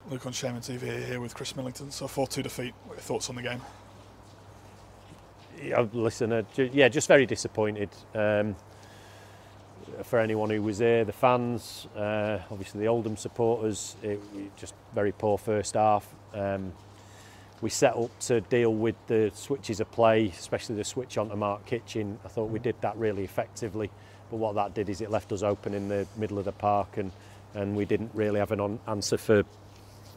Luke on Shaman TV here with Chris Millington. So 4-2 defeat. What are your thoughts on the game? Yeah, listen, just very disappointed. For anyone who was here, the fans, obviously the Oldham supporters, just very poor first half. We set up to deal with the switches of play, especially the switch onto Mark Kitchen. I thought we did that really effectively, but what that did is it left us open in the middle of the park, and we didn't really have an answer for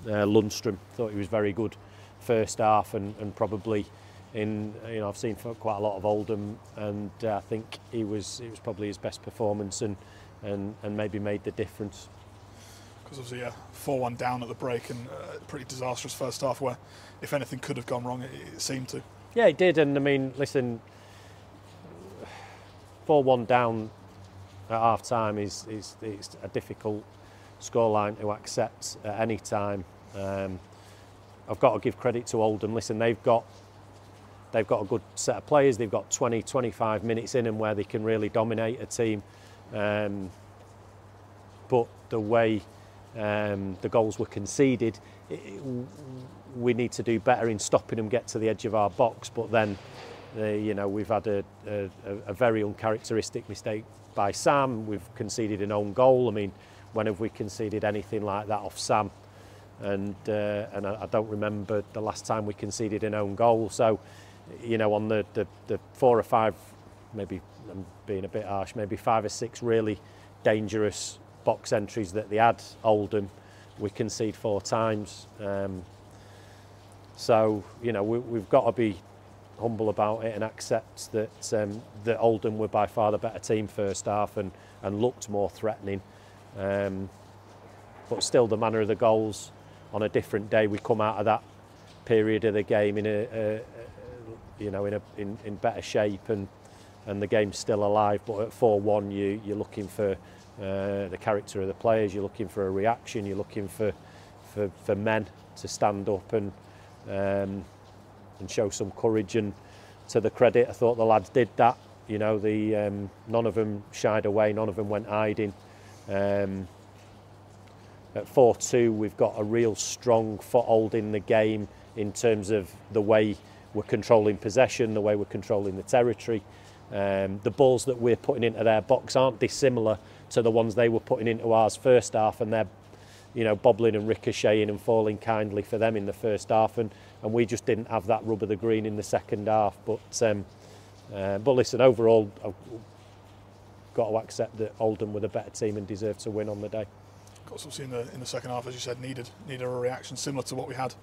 Lundstrom. Thought he was very good first half, and probably I've seen quite a lot of Oldham, and I think it was probably his best performance, and maybe made the difference. Because obviously 4-1 down at the break, and a pretty disastrous first half where if anything could have gone wrong, it seemed to. Yeah, it did, and I mean, listen, 4-1 down at half time is a difficult scoreline to accept at any time. I've got to give credit to Oldham. Listen, they've got a good set of players. They've got 20-25 minutes in them where they can really dominate a team. But the way the goals were conceded, we need to do better in stopping them get to the edge of our box. But then, we've had a very uncharacteristic mistake by Sam. We've conceded an own goal. I mean, when have we conceded anything like that off Sam? And I don't remember the last time we conceded an own goal. So, on the 4 or 5, maybe I'm being a bit harsh, maybe 5 or 6 really dangerous box entries that they had, Oldham, we concede 4 times. So, we've got to be humble about it and accept that that Oldham were by far the better team first half and looked more threatening. But still, the manner of the goals on a different day, we come out of that period of the game in in better shape, and the game's still alive. But at 4-1, you're looking for the character of the players. You're looking for a reaction. You're looking for men to stand up and show some courage. And to the credit, I thought the lads did that. None of them shied away. None of them went hiding. At 4-2, we've got a real strong foothold in the game in terms of the way we're controlling possession, the way we're controlling the territory. The balls that we're putting into their box aren't dissimilar to the ones they were putting into ours first half, and they're bobbling and ricocheting and falling kindly for them in the first half, and we just didn't have that rub of the green in the second half. But listen, overall, I've got to accept that Oldham were the better team and deserved to win on the day. Obviously in the second half, as you said, needed a reaction similar to what we had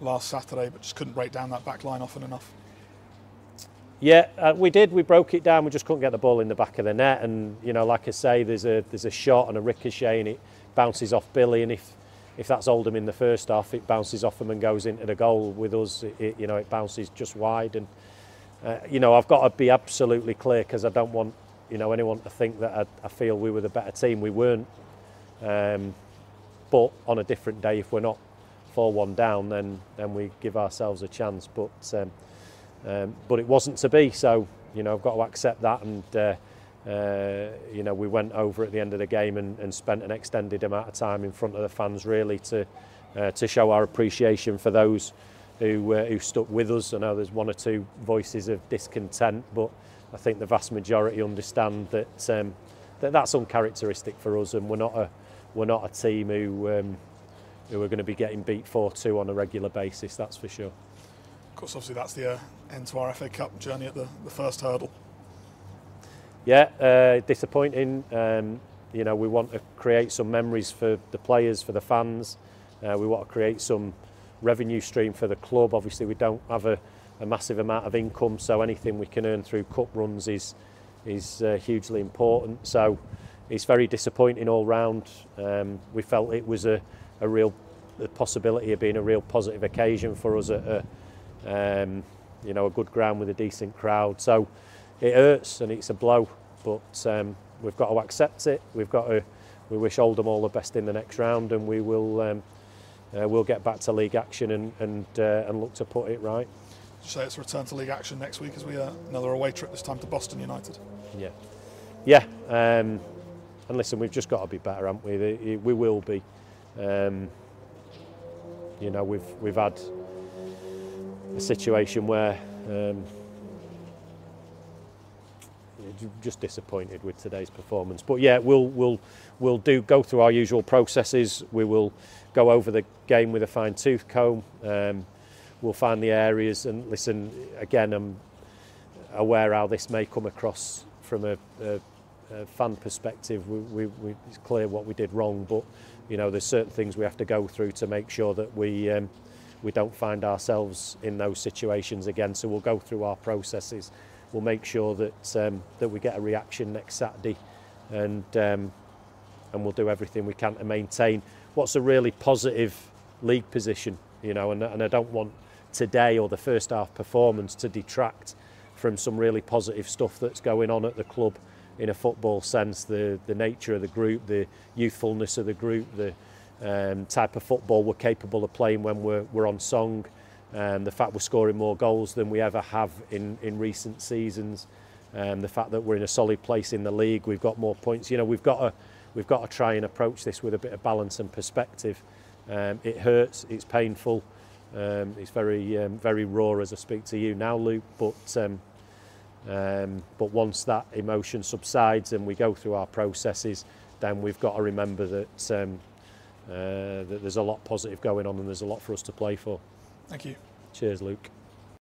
last Saturday, but just couldn't break down that back line often enough. Yeah, we did. We broke it down. We just couldn't get the ball in the back of the net. And like I say, there's a shot and a ricochet, and it bounces off Billy. And if that's Oldham in the first half, it bounces off him and goes into the goal. With us, it bounces just wide. And I've got to be absolutely clear, because I don't want anyone to think that I feel we were the better team. We weren't. But on a different day, if we're not 4-1 down, then we give ourselves a chance. But it wasn't to be. So I've got to accept that. And we went over at the end of the game and spent an extended amount of time in front of the fans, really to show our appreciation for those who stuck with us. I know there's 1 or 2 voices of discontent, but I think the vast majority understand that that's uncharacteristic for us, and we're not a team who are going to be getting beat 4-2 on a regular basis, that's for sure. Of course, obviously that's the end to our FA Cup journey at the first hurdle. Yeah, disappointing. We want to create some memories for the players, for the fans. We want to create some revenue stream for the club. Obviously, we don't have a massive amount of income, so anything we can earn through cup runs is hugely important. So it's very disappointing all round. We felt it was a real possibility of being a real positive occasion for us at a good ground with a decent crowd. So it hurts and it's a blow, but we've got to accept it. We wish Oldham all the best in the next round, and we will we'll get back to league action and look to put it right. So it's a return to league action next week as we another away trip, this time to Boston United. Yeah. And listen, we've just got to be better, haven't we? We will be. You know, we've had a situation where just disappointed with today's performance. But yeah, we'll go through our usual processes. We will go over the game with a fine-tooth comb. We'll find the areas, and listen, again, I'm aware how this may come across from a fan perspective. It's clear what we did wrong, but you know, there's certain things we have to go through to make sure that we don't find ourselves in those situations again. So we'll go through our processes. We'll make sure that we get a reaction next Saturday, and we'll do everything we can to maintain what's a really positive league position. You know, and I don't want today or the first half performance to detract from some really positive stuff that's going on at the club in a football sense. The nature of the group, the youthfulness of the group, the type of football we're capable of playing when we're on song, the fact we're scoring more goals than we ever have in recent seasons, the fact that we're in a solid place in the league, we've got more points. You know, we've got to try and approach this with a bit of balance and perspective. It hurts, it's painful, it's very raw as I speak to you now, Luke, but once that emotion subsides and we go through our processes, then we've got to remember that that there's a lot positive going on and there's a lot for us to play for. Thank you. Cheers, Luke.